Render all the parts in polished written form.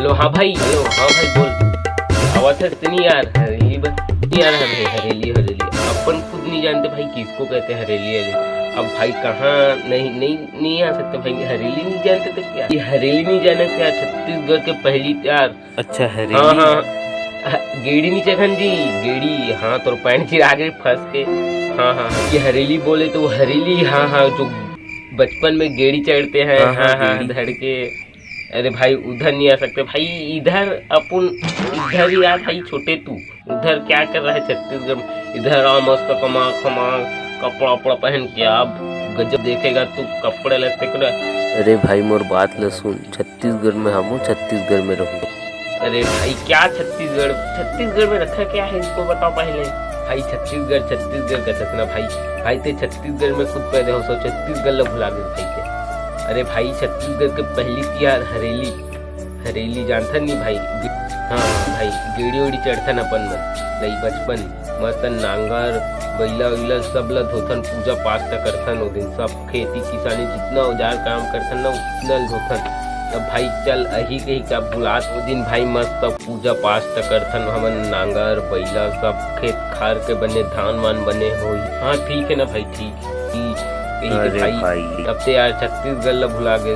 Hello हाँ भाई, hello हाँ भाई बोल। आवाज है नहीं यार, हरेली बस नहीं यार, हमें हरेली हरेली अपन खुद नहीं जानते भाई किसको कहते हैं हरेली हरेली। अब भाई कहाँ नहीं नहीं नहीं आ सकते भाई, हरेली नहीं जानते तो क्या, ये हरेली नहीं जाने क्या छत्तीसगढ़ के पहली त्योहार। अच्छा हरेली। हाँ हाँ गेड़ी नीचे खन जी, गेड़ी हाँ तो पैंट चिरा के फंस के। हाँ हाँ ये हरेली बोले तो हरेली, हाँ हाँ जो बचपन में गेड़ी चढ़ते हैं। हाँ हाँ धड़ के। अरे भाई उधर नहीं आ सकते भाई, इधर अपन इधर ही आ भाई, छोटे तू उधर क्या कर रहा है छत्तीसगढ़ में, इधर आ मस्त कमा खमा कपड़ा वपड़ा पहन के अब गजब देखेगा तू कपड़े लगते कर। अरे भाई मोर बात ल सुन, छत्तीसगढ़ में हम छत्तीसगढ़ में रहूँ। अरे भाई क्या छत्तीसगढ़, छत्तीसगढ़ में रखा क्या है इसको बताओ पहले। भाई छत्तीसगढ़ छत्तीसगढ़ का सपना भाई, भाई ते छत्तीसगढ़ में खुद पैदा हो सो छत्तीसगढ़ ला भुला गए भाई के। अरे भाई छत्तीसगढ़ के पहली त्योहार हरेली, हरेली जानता नहीं भाई। हाँ भाई गेड़ी उड़ी चढ़थन अपन मन नहीं बचपन मस्त नांगर बैला वैला सब ल धोथन, पूजा पाठ तक करथन वो दिन, सब खेती किसानी जितना औजार काम करथन ना उतना धोथन। तब भाई चल अही कही का बुलात वो दिन भाई मस्त पूजा पाठ तक करथन हमन, नांगर बैला सब खेत खार के बने धान वान बने हो। हाँ ठीक है ना भाई ठीक अरे भाई अब तो यार छत्तीसगढ़ ला भुला गए।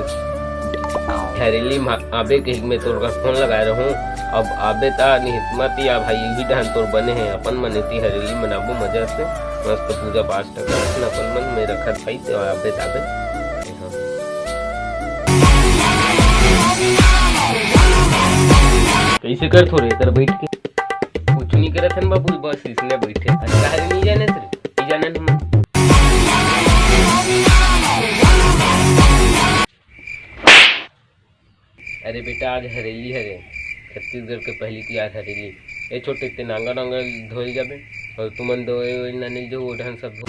हरेली आबे कहीं में तोर का फोन लगाए रहूं, अब आबे ता निहितमत या भाई यही ढान तोर बने हैं अपन मनेती हरेली मनाबो मजा से मस्त पूजा पाठ करन अपन मन में रखत भाई तो आबे ताबे। कैसे कर थोड़े इधर बैठ के कुछ नहीं करत हन बाबू, बस इसने बैठे अच्छा नहीं जाने से जाने हम। अरे बेटा आज हरेली हरे, छत्तीसगढ़ के पहली त्योहार हरेली। ए छोटे ते नांगा नांगा धोल जाबे और तुमन धोए ना नहीं जो ओढ़न सब धो।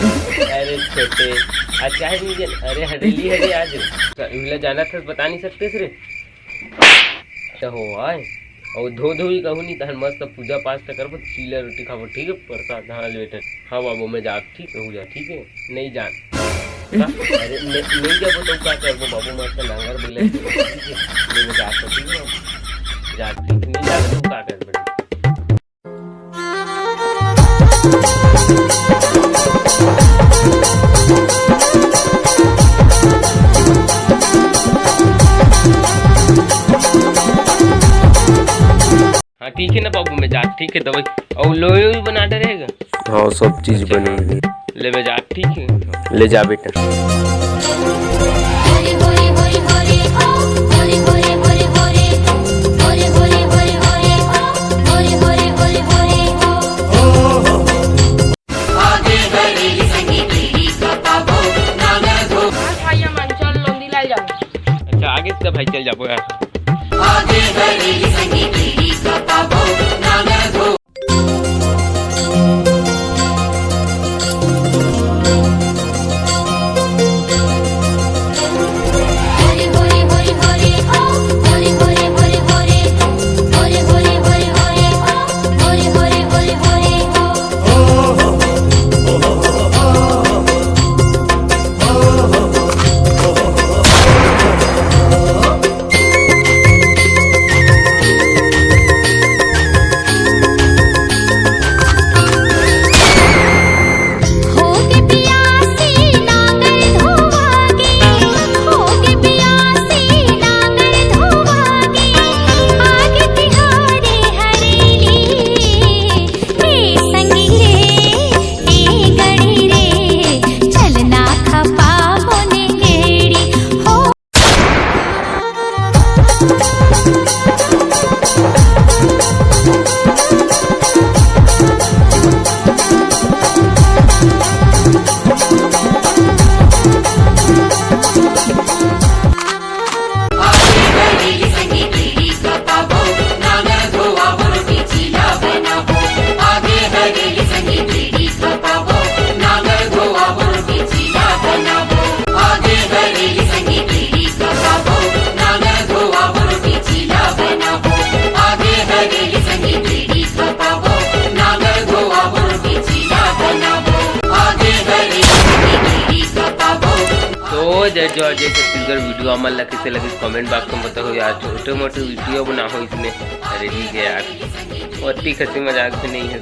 अरे छोटे आज क्या नहीं जान, अरे हरेली हरे आज इला जाना था बता नहीं सकते रे हो आए और धो धो ही कहूँ नहीं तहन मस्त पूजा पाठ तक करबो, चीला रोटी खाबो ठीक है, प्रसाद हाँ बेटा हाँ बाबू मैं जा ठीक हो जा ठीक है नहीं जान। अरे नहीं जाबो तो क्या करबो बाबू मस्त नांगर बोले मैं जा तो ठीक है जा ठीक नहीं जा तो क्या कर बड़े। हाँ ठीक है ना बाबू मैं जा ठीक है दवाई और लोई भी बना दे रहेगा। हाँ सब चीज बनेगी ले मैं जा ठीक है ले जा बेटा। अच्छा आगे से भाई चल जाबो यार। तो जय जोहार जय छत्तीसगढ़। वीडियो अमल ला कैसे लगी कमेंट बॉक्स में बताओ यार। छोटे मोटे वीडियो बना हो इसमें हरेली के यार, अति खसी मजाक भी नहीं है।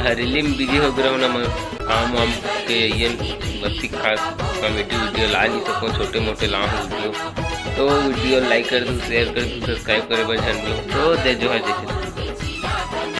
हरेली में बिजी हो गया ना, काम वाम के ये अति खास कॉमेडी वीडियो ला नहीं सको, छोटे मोटे ला वीडियो। तो वीडियो लाइक कर दो, शेयर कर दो, सब्सक्राइब करे बजन लो। तो जय जोहार जय छत्तीसगढ़।